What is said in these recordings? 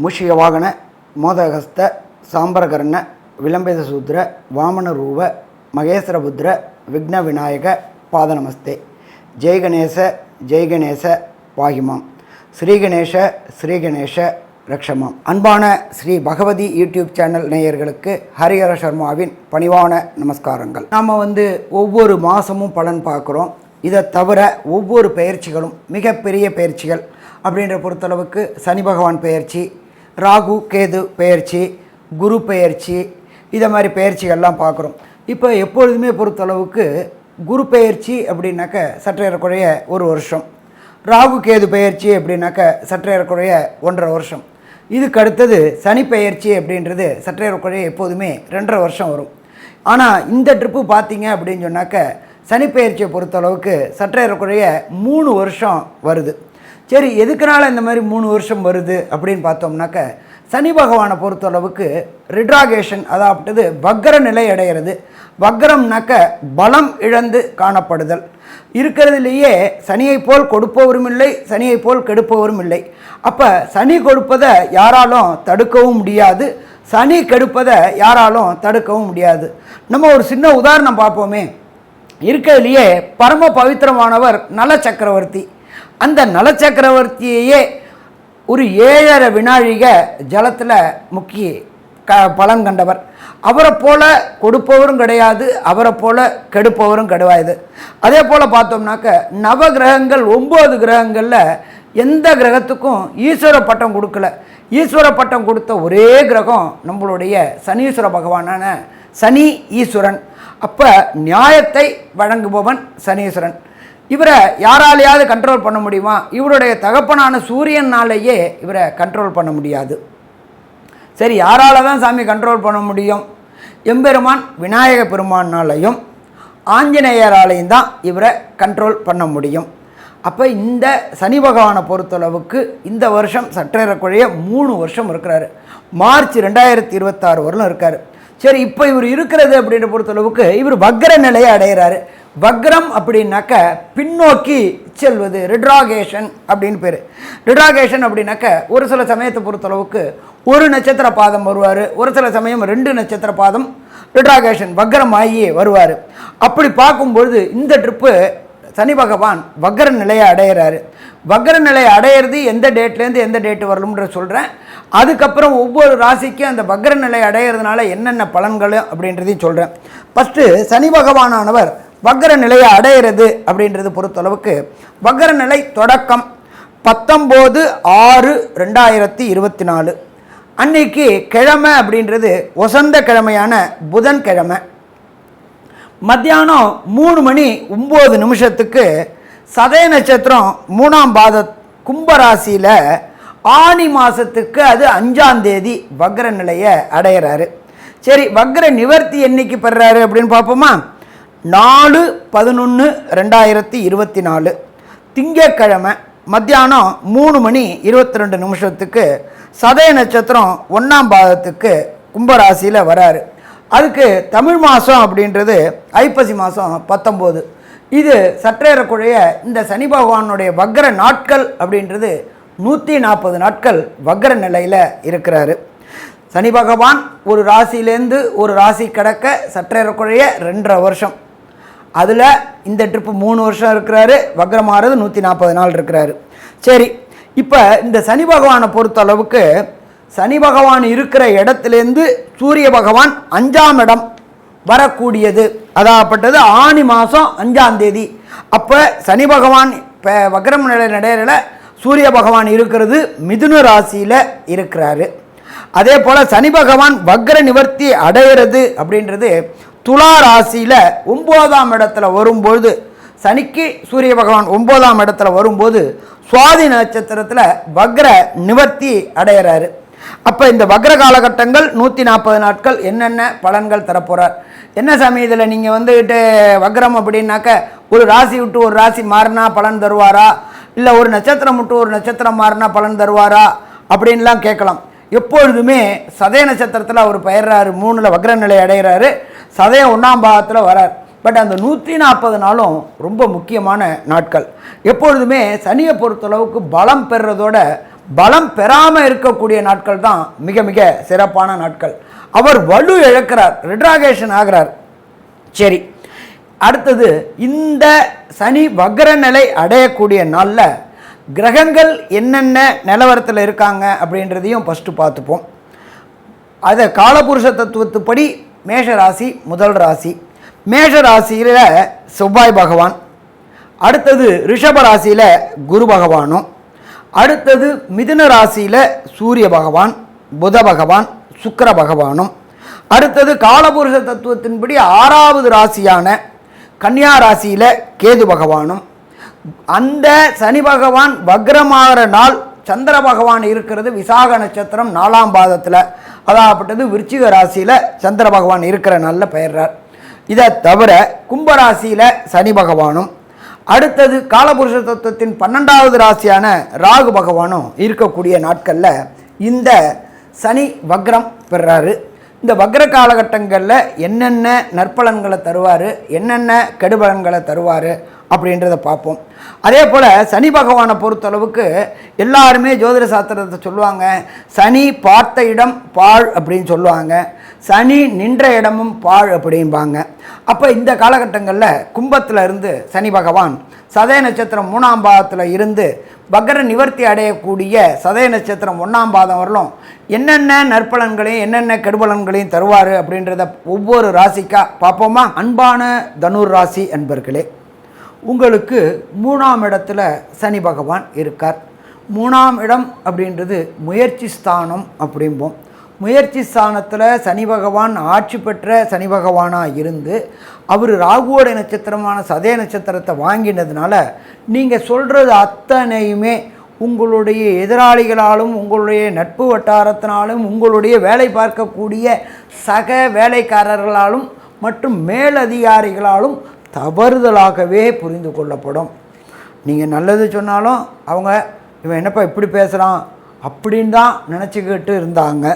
ಮೂಷಿಕವಾಹನ ಮೋದಹಸ್ತ ಸಾಂಬರಕರ್ಣ ವಿಲಂಬಿತ ಸೂದ್ರ ವಾಮನ ರೂಪ ಮಹೇಶ್ವರಬುದ್ರ ವಿಘ್ನ ವಿನಾಯಕ ಪಾದ ನಮಸ್ತೆ. ஜெய் கணேச பாகிமாம். ஸ்ரீகணேஷ ரக்ஷமாம். அன்பான ஸ்ரீ பகவதி யூடியூப் சேனல் நேயர்களுக்கு ஹரிஹர சர்மாவின் பணிவான நமஸ்காரங்கள். நாம் ஒவ்வொரு மாதமும் பலன் பார்க்குறோம். இதை தவிர ஒவ்வொரு பயிற்சிகளும் மிகப்பெரிய பயிற்சிகள் அப்படின்ற பொறுத்தளவுக்கு சனி பகவான் பயிற்சி, ராகு கேது பயிற்சி, குரு பயிற்சி, இதை மாதிரி பயிற்சிகள்லாம் பார்க்குறோம். இப்போ எப்பொழுதுமே பொறுத்தளவுக்கு குரு பயிற்சி அப்படின்னாக்க சற்றேறக்குறைய ஒரு வருஷம், ராகு கேது பயிற்சி அப்படின்னாக்க சற்றேறக்குறைய 1.5 வருஷம், இதுக்கு அடுத்தது சனி பயிற்சி அப்படின்றது சற்றேறக்குறைய எப்போதுமே 2.5 வருஷம் வரும். ஆனால் இந்த ட்ரிப்பு பார்த்தீங்க அப்படின்னு சொன்னாக்க சனி பயிற்சியை பொறுத்தளவுக்கு சற்றேறக்குறைய 3 வருஷம் வருது. சரி, எதுக்குனால இந்த மாதிரி 3 வருஷம் வருது அப்படின்னு பார்த்தோம்னாக்க சனி பகவானை பொறுத்தளவுக்கு ரிட்ராகேஷன், அதாவது வக்ர நிலை அடைகிறது. வக்ரம்னாக்க பலம் இழந்து காணப்படுதல். இருக்கிறதுலேயே சனியை போல் கொடுப்பவரும் இல்லை, சனியை போல் கெடுப்பவரும் இல்லை. அப்போ சனி கொடுப்பதை யாராலும் தடுக்கவும் முடியாது, சனி கெடுப்பதை யாராலும் தடுக்கவும் முடியாது. நம்ம ஒரு சின்ன உதாரணம் பார்ப்போமே. இருக்கிறதுலையே பரம பவித்திரமானவர் நல சக்கரவர்த்தி. அந்த நல சக்கரவர்த்தியையே ஒரு 7.5 வினாழிக ஜலத்தில் முக்கி பலன் கண்டவர். அவரை போல கொடுப்பவரும் கிடையாது, அவரை போல கெடுப்பவரும் கிடையாது. அதே போல் பார்த்தோம்னாக்க நவ கிரகங்கள் 9 கிரகங்களில் எந்த கிரகத்துக்கும் ஈஸ்வர பட்டம் கொடுக்கல. ஈஸ்வர பட்டம் கொடுத்த ஒரே கிரகம் நம்மளுடைய சனீஸ்வர பகவானான சனி ஈஸ்வரன். அப்போ நியாயத்தை வழங்குபவன் சனீஸ்வரன். இவரை யாராலையாவது கண்ட்ரோல் பண்ண முடியுமா? இவருடைய தகப்பனான சூரியனாலேயே இவரை கண்ட்ரோல் பண்ண முடியாது. சரி, யாரால தான் சாமி கண்ட்ரோல் பண்ண முடியும்? எம்பெருமான் விநாயக பெருமானாலையும் ஆஞ்சநேயராலையும் தான் இவரை கண்ட்ரோல் பண்ண முடியும். அப்போ இந்த சனி பகவானை பொறுத்தளவுக்கு இந்த வருஷம் சற்றேறக்குறைய 3 வருஷம் இருக்கிறாரு. மார்ச் 2026 வரலும் இருக்கார். சரி, இப்போ இவர் இருக்கிறது அப்படின்ற பொறுத்தளவுக்கு இவர் வக்ர நிலையை அடைகிறாரு. வக்ரம் அப்படின்னாக்க பின்னோக்கி செல்வது, ரிட்ராகேஷன் அப்படின்னு பேர். ரிட்ராகேஷன் அப்படின்னாக்க ஒரு சில சமயத்தை பொறுத்தளவுக்கு ஒரு நட்சத்திர பாதம் வருவார், ஒரு சில சமயம் 2 நட்சத்திர பாதம் ரிட்ராகேஷன் வக்ரம் ஆகி வருவார். அப்படி பார்க்கும்பொழுது இந்த ட்ரிப்பு சனி பகவான் வக்ர நிலையை அடைகிறாரு. வக்ர நிலையை அடையிறது எந்த டேட்லேருந்து எந்த டேட்டு வரலும்ன்ற சொல்கிறேன். அதுக்கப்புறம் ஒவ்வொரு ராசிக்கும் அந்த வக்ர நிலை அடையிறதுனால என்னென்ன பலன்கள் அப்படின்றதையும் சொல்கிறேன். ஃபஸ்ட்டு சனி பகவானானவர் வக்ர நிலையை அடையிறது அப்படின்றது பொறுத்தளவுக்கு வக்ர நிலை தொடக்கம் 19/6/2024 அன்னைக்கு கிழமை அப்படின்றது வசந்த கிழமையான புதன்கிழமை. மத்தியானம் 3:09 சதய நட்சத்திரம் 3ஆம் பாத கும்பராசியில் ஆனி மாதத்துக்கு அது 5ஆம் தேதி வக்ர நிலையை அடையிறாரு. சரி, வக்ர நிவர்த்தி என்னைக்கு பெறாரு அப்படின்னு பார்ப்போமா? 4/11/2024 திங்கட்கிழமை மத்தியானம் 3:22 சதய நட்சத்திரம் 1ஆம் பாதத்துக்கு கும்பராசியில் வராரு. அதுக்கு தமிழ் மாதம் அப்படின்றது ஐப்பசி மாதம் 19. இது சற்றேறக்குறைய இந்த சனி பகவானுடைய வக்ர நாட்கள் அப்படின்றது 140 நாட்கள் வக்ர நிலையில் இருக்கிறாரு. சனி பகவான் ஒரு ராசியிலேருந்து ஒரு ராசி கடக்க சற்றேறக்குறைய 2.5 வருஷம். அதில் இந்த ட்ரிப்பு 3 வருஷம் இருக்கிறாரு. வக்ரமாகிறது 140 நாள் இருக்கிறாரு. சரி, இப்போ இந்த சனி பகவானை பொறுத்த அளவுக்கு சனி பகவான் இருக்கிற இடத்துலேருந்து சூரிய பகவான் 5ஆம் இடம் வரக்கூடியது. அதாகப்பட்டது ஆனி மாதம் 5ஆம் தேதி. அப்போ சனி பகவான் இப்போ வக்ரம் நிலை நடையில சூரிய பகவான் இருக்கிறது மிதுன ராசியில் இருக்கிறாரு. அதே போல் சனி பகவான் வக்ர நிவர்த்தி அடைகிறது அப்படின்றது துலா ராசியில் 9ஆம் இடத்துல வரும்பொழுது, சனிக்கு சூரிய பகவான் 9ஆம் இடத்துல வரும்போது சுவாதி நட்சத்திரத்தில் வக்ர நிவர்த்தி அடைகிறாரு. அப்போ இந்த வக்ர காலகட்டங்கள் 140 நாட்கள் என்னென்ன பலன்கள் தரப்போகிறார்? என்ன சாமி இதில் நீங்கள் வக்ரம் அப்படின்னாக்க ஒரு ராசி விட்டு ஒரு ராசி மாறினா பலன் தருவாரா, இல்லை ஒரு நட்சத்திரம் விட்டு ஒரு நட்சத்திரம் மாறினா பலன் தருவாரா அப்படின்லாம் கேட்கலாம். எப்பொழுதுமே சதய நட்சத்திரத்தில் அவர் பயிர்றாரு, 3ல் வக்ர நிலை அடைகிறாரு, சதய 1ஆம் பாகத்தில் வரார். பட் அந்த 140 நாளும் ரொம்ப முக்கியமான நாட்கள். எப்பொழுதுமே சனியை பொறுத்தளவுக்கு பலம் பெறுறதோட பலம் பெறாமல் இருக்கக்கூடிய நாட்கள் தான் மிக மிக சிறப்பான நாட்கள். அவர் வலு இழக்கிறார், ரிட்ராகேஷன் ஆகிறார். சரி, அடுத்தது இந்த சனி வக்ர நிலை அடையக்கூடிய நாளில் கிரகங்கள் என்னென்ன நிலவரத்தில் இருக்காங்க அப்படின்றதையும் ஃபஸ்ட்டு பார்த்துப்போம். அதை காலபுருஷ தத்துவத்துப்படி மேஷ ராசி முதல் ராசி. மேஷ ராசியில் செவ்வாய் பகவான், அடுத்தது ரிஷப ராசியில் குரு பகவானும், அடுத்தது மிதுன ராசியில் சூரிய பகவான், புத பகவான், சுக்கிர பகவானும், அடுத்தது காலபுருஷ தத்துவத்தின்படி 6வது ராசியான கன்னியா ராசியில் கேது பகவானும். அந்த சனி பகவான் வக்ரமாகிற நாள் சந்திர பகவான் இருக்கிறது விசாக நட்சத்திரம் 4ஆம் பாதத்தில், அதாகப்பட்டது விருச்சிக ராசியில் சந்திர பகவான் இருக்கிற நாளில் பெயர்றார். இதை தவிர கும்பராசியில் சனி பகவானும், அடுத்தது காலபுருஷ தத்துவத்தின் 12வது ராசியான ராகு பகவானும் இருக்கக்கூடிய நாட்களில் இந்த சனி வக்ரம் பெறாரு. இந்த வக்ர காலகட்டங்களில் என்னென்ன நற்பலன்களை தருவார், என்னென்ன கெடுபலன்களை தருவார் அப்படின்றத பார்ப்போம். அதே போல் சனி பகவானை பொறுத்தளவுக்கு எல்லாருமே ஜோதிட சாஸ்திரத்தை சொல்லுவாங்க, சனி பார்த்த இடம் பாழ் அப்படின்னு சொல்லுவாங்க, சனி நின்ற இடமும் பாழ் அப்படிம்பாங்க. அப்போ இந்த காலகட்டங்களில் கும்பத்தில் இருந்து சனி பகவான் சதய நட்சத்திரம் 3ஆம் பாதத்தில் இருந்து வக்ர நிவர்த்தி அடையக்கூடிய சதய நட்சத்திரம் 1ஆம் பாதம் வரலும் என்னென்ன நற்பலன்களையும் என்னென்ன கெடுபலன்களையும் தருவார் அப்படின்றத ஒவ்வொரு ராசிக்கா பார்ப்போமா? அன்பான தனுர் ராசி அன்பர்களே, உங்களுக்கு 3ஆம் இடத்துல சனி பகவான் இருக்கார். 3ஆம் இடம் அப்படின்றது முயற்சி ஸ்தானம் அப்படிம்போம். முயற்சி ஸ்தானத்தில் சனி பகவான் ஆட்சி பெற்ற சனி பகவானாக இருந்து அவர் ராகுவோட நட்சத்திரமான சதய நட்சத்திரத்தை வாங்கினதுனால நீங்கள் சொல்கிறது அத்தனையுமே உங்களுடைய எதிராளிகளாலும் உங்களுடைய நட்பு வட்டாரத்தினாலும் உங்களுடைய வேலை பார்க்கக்கூடிய சக வேலைக்காரர்களாலும் மற்றும் மேலதிகாரிகளாலும் தவறுதலாகவே புரிந்து கொள்ளப்படும். நீங்கள் நல்லது சொன்னாலும் அவங்க இவன் என்னப்பா இப்படி பேசுகிறான் அப்படின்னு தான் நினச்சிக்கிட்டு இருந்தாங்க.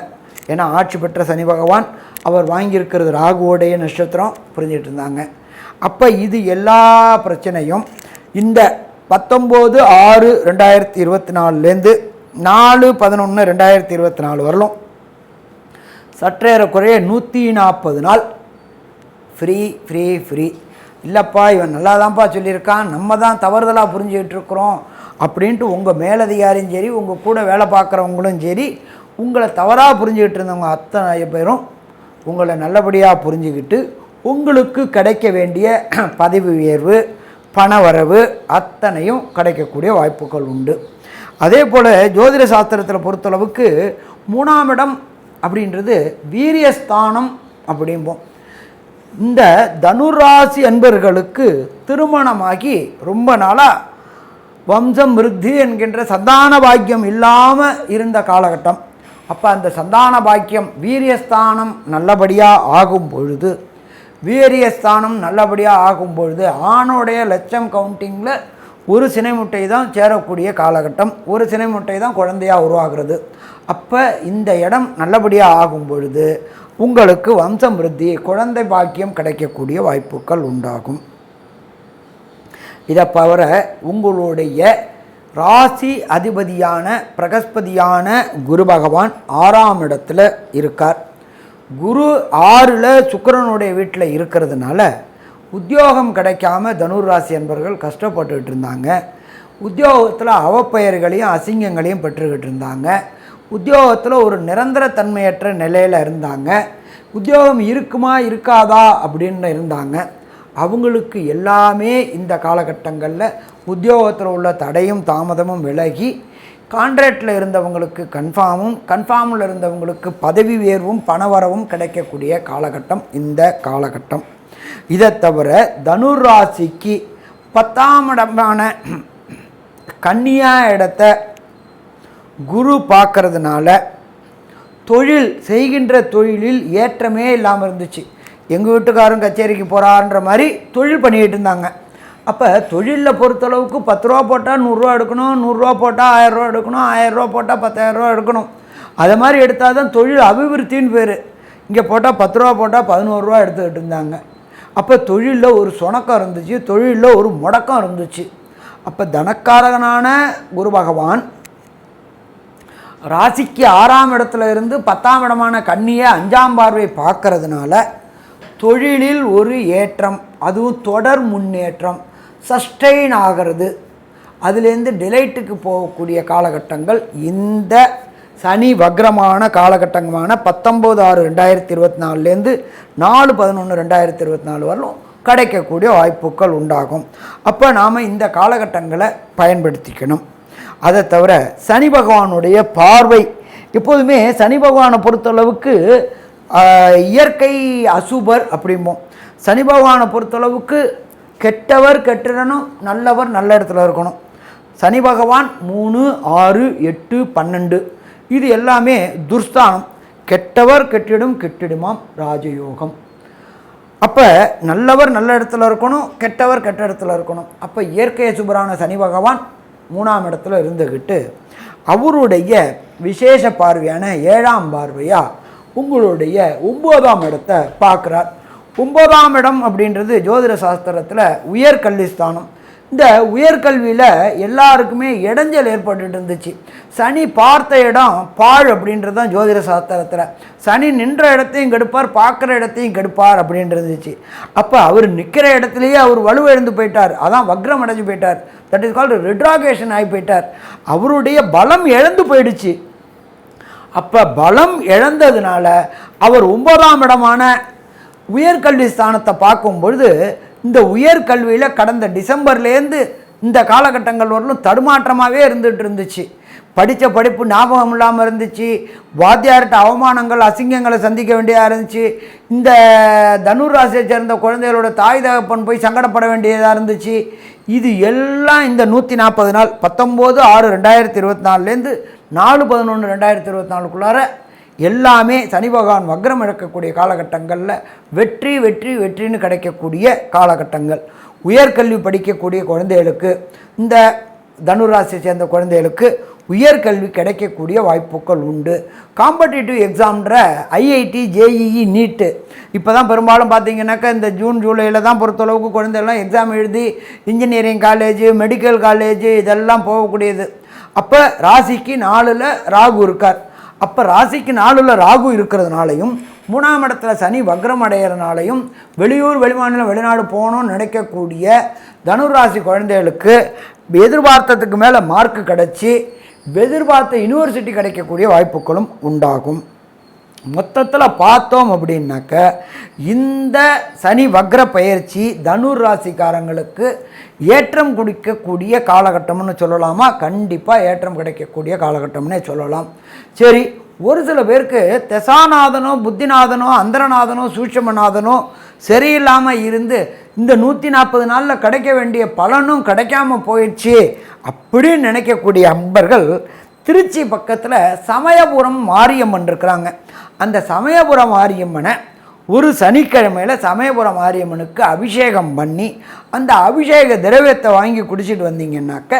ஏன்னா ஆட்சி பெற்ற சனி பகவான் அவர் வாங்கியிருக்கிறது ராகுவோடைய நட்சத்திரம் புரிஞ்சிட்டு இருந்தாங்க. அப்போ இது எல்லா பிரச்சனையும் இந்த 19/6/2024 4/11/2024 வரலும் சற்றேறக்குறைய 140 நாள் ஃப்ரீ ஃப்ரீ ஃப்ரீ. இல்லைப்பா இவன் நல்லா தான்ப்பா சொல்லியிருக்கான், நம்ம தான் தவறுதலாக புரிஞ்சுக்கிட்டு இருக்கிறோம் அப்படின்ட்டு உங்கள் மேலதிகாரியும் சரி உங்கள் கூட வேலை பார்க்குறவங்களும் சரி உங்களை தவறாக புரிஞ்சுக்கிட்டு இருந்தவங்க அத்தனை பேரும் உங்களை நல்லபடியாக புரிஞ்சுக்கிட்டு உங்களுக்கு கிடைக்க வேண்டிய பதவி உயர்வு பணவரவு அத்தனையும் கிடைக்கக்கூடிய வாய்ப்புகள் உண்டு. அதே போல் ஜோதிட சாஸ்திரத்தில் பொறுத்தளவுக்கு 3ஆம் இடம் அப்படின்றது வீரியஸ்தானம் அப்படிம்போம். இந்த தனுராசி அன்பர்களுக்கு திருமணமாகி ரொம்ப நாளாக வம்சம் விருத்தி என்கின்ற சந்தான பாக்கியம் இல்லாமல் இருந்த காலகட்டம். அப்போ அந்த சந்தான பாக்கியம் வீரியஸ்தானம் நல்லபடியாக ஆகும் பொழுது ஆணோடைய லட்சம் கவுண்டிங்கில் ஒரு சினை முட்டை தான் சேரக்கூடிய காலகட்டம், ஒரு சினை முட்டை தான் குழந்தையாக உருவாகிறது. அப்போ இந்த இடம் நல்லபடியாக ஆகும் பொழுது உங்களுக்கு வம்சம் விருத்தி குழந்தை பாக்கியம் கிடைக்கக்கூடிய வாய்ப்புகள் உண்டாகும். இதை தவிர உங்களுடைய ராசி அதிபதியான பிரகஸ்பதியான குரு பகவான் 6ஆம் இடத்துல இருக்கார். குரு 6ல் சுக்கிரனுடைய வீட்டில் இருக்கிறதுனால உத்தியோகம் கிடைக்காம தனுர் ராசி என்பவர்கள் கஷ்டப்பட்டுக்கிட்டு இருந்தாங்க. உத்தியோகத்தில் அவப்பெயர்களையும் அசிங்கங்களையும் பெற்றுக்கிட்டு இருந்தாங்க. உத்தியோகத்தில் ஒரு நிரந்தர தன்மையற்ற நிலையில் இருந்தாங்க. உத்தியோகம் இருக்குமா இருக்காதா அப்படின்னு இருந்தாங்க. அவங்களுக்கு எல்லாமே இந்த காலகட்டங்களில் உத்தியோகத்தில் உள்ள தடையும் தாமதமும் விலகி கான்ட்ராக்டில் இருந்தவங்களுக்கு கன்ஃபார்மில் இருந்தவங்களுக்கு பதவி உயர்வும் பணவரவும் கிடைக்கக்கூடிய காலகட்டம் இந்த காலகட்டம். இதை தவிர தனுர் ராசிக்கு 10ஆம் இடமான கன்னியா இடத்த குரு பார்க்கறதுனால தொழில் செய்கின்ற தொழிலில் ஏற்றமே இல்லாமல் இருந்துச்சு. எங்கள் வீட்டுக்காரரும் கச்சேரிக்கு போகிறான்ற மாதிரி தொழில் பண்ணிக்கிட்டு இருந்தாங்க. அப்போ தொழிலில் பொறுத்தளவுக்கு 10 ரூபா போட்டால் 100 ரூபா எடுக்கணும், 100 ரூபா போட்டால் 1000 ரூபா எடுக்கணும், 1000 ரூபா போட்டால் 10,000 ரூபா எடுக்கணும். அது மாதிரி எடுத்தால் தான் தொழில் அபிவிருத்தின்னு பேர். இங்கே போட்டால் 10 ரூபா போட்டால் 11 ரூபா எடுத்துக்கிட்டு இருந்தாங்க. அப்போ தொழிலில் ஒரு சுணக்கம் இருந்துச்சு, தொழிலில் ஒரு முடக்கம் இருந்துச்சு. அப்போ தனக்காரகனான குரு பகவான் ராசிக்கு 6ஆம் இடத்துல இருந்து 10ஆம் இடமான கன்னியை 5ஆம் பார்வை பார்க்கறதுனால தொழிலில் ஒரு ஏற்றம், அதுவும் தொடர் முன்னேற்றம், சஸ்டெயின் ஆகிறது, அதுலேருந்து டிலைட்டுக்கு போகக்கூடிய காலகட்டங்கள் இந்த சனி வக்ரமான காலகட்டமான 19/6/2024லேருந்து 4/11/2024 வரலும் கிடைக்கக்கூடிய வாய்ப்புகள் உண்டாகும். அப்போ நாம் இந்த காலகட்டங்களை பயன்படுத்திக்கணும். அதை தவிர சனி பகவானுடைய பார்வை, எப்போதுமே சனி பகவானை பொறுத்தளவுக்கு இயற்கை அசுபர் அப்படிம்போம். சனி பகவானை பொறுத்தளவுக்கு கெட்டவர் கெட்டிடணும், நல்லவர் நல்ல இடத்துல இருக்கணும். சனி பகவான் 3, 6, 8, 12 இது எல்லாமே துர்ஸ்தானம். கெட்டவர் கெட்டிடும் கெட்டிடுமாம் ராஜயோகம். அப்போ நல்லவர் நல்ல இடத்துல இருக்கணும், கெட்டவர் கெட்ட இடத்துல இருக்கணும். அப்போ இயற்கை சுபரான சனி பகவான் 3ஆம் இடத்துல இருந்துக்கிட்டு அவருடைய விசேஷ பார்வையான 7ஆம் பார்வையாக உங்களுடைய 9ஆம் இடத்தை பார்க்குறார். 9ஆம் இடம் அப்படின்றது ஜோதிட சாஸ்திரத்தில் உயர்கல்வி ஸ்தானம். இந்த உயர்கல்வியில் எல்லாருக்குமே இடைஞ்சல் ஏற்பட்டு இருந்துச்சு. சனி பார்த்த இடம் பாழ் அப்படின்றது தான் ஜோதிட சாஸ்திரத்தில். சனி நின்ற இடத்தையும் கெடுப்பார், பார்க்குற இடத்தையும் கெடுப்பார் அப்படின்றது. அப்போ அவர் நிற்கிற இடத்துலையே அவர் வலுவிழந்து போயிட்டார், அதான் வக்ரம் அடைஞ்சு போயிட்டார். தட் இஸ் கால்டு ரிட்ராகேஷன் ஆகி போயிட்டார். அவருடைய பலம் இழந்து போயிடுச்சு. அப்போ பலம் இழந்ததுனால அவர் 9ஆம் இடமான உயர்கல்வி ஸ்தானத்தை பார்க்கும் பொழுது இந்த உயர்கல்வியில் கடந்த டிசம்பர்லேருந்து இந்த காலகட்டங்கள் வரலும் தடுமாற்றமாகவே இருந்துச்சு. படித்த படிப்பு ஞாபகம் இல்லாமல் இருந்துச்சு. வாத்தியார்கிட்ட அவமானங்கள் அசிங்கங்களை சந்திக்க வேண்டியதாக இருந்துச்சு. இந்த தனுர் ராசியை சேர்ந்த குழந்தைகளோட தாய் தகப்பன் போய் சங்கடப்பட வேண்டியதாக இருந்துச்சு. இது எல்லாம் இந்த 140 நாள் 19/6/2024லேருந்து 4/11/2024க்குள்ளார எல்லாமே சனி பகவான் வக்ரம் இழக்கக்கூடிய காலகட்டங்களில் வெற்றி வெற்றி வெற்றின்னு கிடைக்கக்கூடிய காலகட்டங்கள். உயர்கல்வி படிக்கக்கூடிய குழந்தைகளுக்கு, இந்த தனுராசியை சேர்ந்த குழந்தைகளுக்கு உயர்கல்வி கிடைக்கக்கூடிய வாய்ப்புகள் உண்டு. காம்படிட்டிவ் எக்ஸாம்ன்ற ஐஐடி, ஜேஇஇ, நீட்டு இப்போ தான் பெரும்பாலும் பார்த்திங்கனாக்கா இந்த ஜூன் ஜூலையில் தான் பொறுத்தளவுக்கு குழந்தைகள்லாம் எக்ஸாம் எழுதி இன்ஜினியரிங் காலேஜு, மெடிக்கல் காலேஜு இதெல்லாம் போகக்கூடியது. அப்போ ராசிக்கு 4ல் ராகு இருக்கார். அப்போ ராசிக்கு 4ல் ராகு இருக்கிறதுனாலையும் 3ஆம் இடத்துல சனி வக்ரம் அடைகிறதுனாலையும் வெளியூர் வெளிமாநிலம் வெளிநாடு போகணும்னு நினைக்கக்கூடிய தனுராசி குழந்தைகளுக்கு எதிர்பார்த்ததுக்கு மேலே மார்க்கு கிடச்சி எதிர்பார்த்த யூனிவர்சிட்டி கிடைக்கக்கூடிய வாய்ப்புகளும் உண்டாகும். மொத்தத்தில் பார்த்தோம் அப்படின்னாக்க இந்த சனி வக்ர பயிற்சி தனுர் ராசிக்காரங்களுக்கு ஏற்றம் குடிக்கக்கூடிய காலகட்டம்னு சொல்லலாமா? கண்டிப்பாக ஏற்றம் கிடைக்கக்கூடிய காலகட்டம்னே சொல்லலாம். சரி, ஒரு சில பேருக்கு தசாநாதனோ புத்திநாதனோ அந்தரநாதனோ சூட்சமநாதனோ சரியில்லாமல் இருந்து இந்த 140 நாளில் கிடைக்க வேண்டிய பலனும் கிடைக்காம போயிடுச்சு அப்படின்னு நினைக்கக்கூடிய அன்பர்கள் திருச்சி பக்கத்தில் சமயபுரம் மாரியம்மன் இருக்கிறாங்க. அந்த சமயபுரம் மாரியம்மனை ஒரு சனிக்கிழமையில் சமயபுரம் மாரியம்மனுக்கு அபிஷேகம் பண்ணி அந்த அபிஷேக திரவியத்தை வாங்கி குடிச்சிட்டு வந்தீங்கன்னாக்க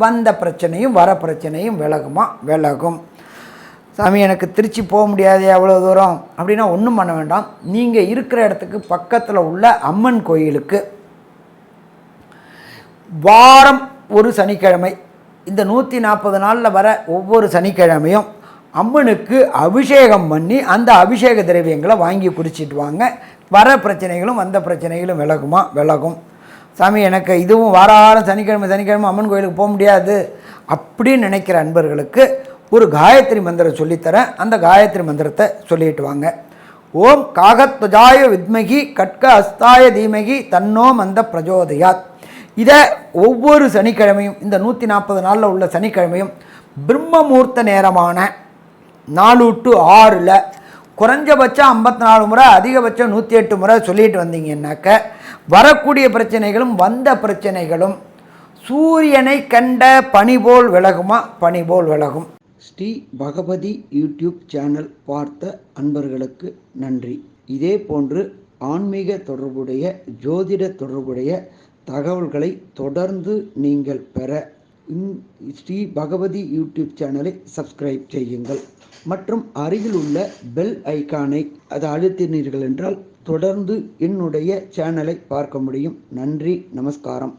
வந்த பிரச்சனையும் வர பிரச்சனையும் விலகும். சாமி எனக்கு திருச்சி போக முடியாது அவ்வளோ தூரம் அப்படின்னா ஒன்றும் பண்ண வேண்டாம். நீங்கள் இருக்கிற இடத்துக்கு பக்கத்தில் உள்ள அம்மன் கோயிலுக்கு வாரம் ஒரு சனிக்கிழமை இந்த 140 நாளில் வர ஒவ்வொரு சனிக்கிழமையும் அம்மனுக்கு அபிஷேகம் பண்ணி அந்த அபிஷேக திரவியங்களை வாங்கி குடிச்சிட்டு வாங்க. வர பிரச்சனைகளும் வந்த பிரச்சனைகளும் விலகும். சாமி எனக்கு இதுவும் வாரம் சனிக்கிழமை அம்மன் கோயிலுக்கு போக முடியாது அப்படின்னு நினைக்கிற அன்பர்களுக்கு ஒரு காயத்ரி மந்திரம் சொல்லித்தரேன். அந்த காயத்ரி மந்திரத்தை சொல்லிட்டு வாங்க. ஓம் காகத்வஜாய வித்மகி கட்க அஸ்தாய தீமகி தன்னோ மந்த பிரஜோதயாத். இதை ஒவ்வொரு சனிக்கிழமையும் இந்த 140 நாளில் உள்ள சனிக்கிழமையும் பிரம்மமூர்த்த நேரமான 4 to 6 குறைஞ்சபட்சம் 54 முறை அதிகபட்சம் 108 முறை சொல்லிட்டு வந்தீங்கன்னாக்க வரக்கூடிய பிரச்சனைகளும் வந்த பிரச்சனைகளும் சூரியனை கண்ட பனி போல் விலகும். ஸ்ரீ பகவதி யூடியூப் சேனல் பார்த்த அன்பர்களுக்கு நன்றி. இதே போன்று ஆன்மீக தொடர்புடைய ஜோதிட தொடர்புடைய தகவல்களை தொடர்ந்து நீங்கள் பெற ஸ்ரீ பகவதி யூடியூப் சேனலை சப்ஸ்கிரைப் செய்யுங்கள் மற்றும் அருகில் உள்ள பெல் ஐக்கானை அதை அழுத்தினீர்கள் என்றால் தொடர்ந்து என்னுடைய சேனலை பார்க்க முடியும். நன்றி, நமஸ்காரம்.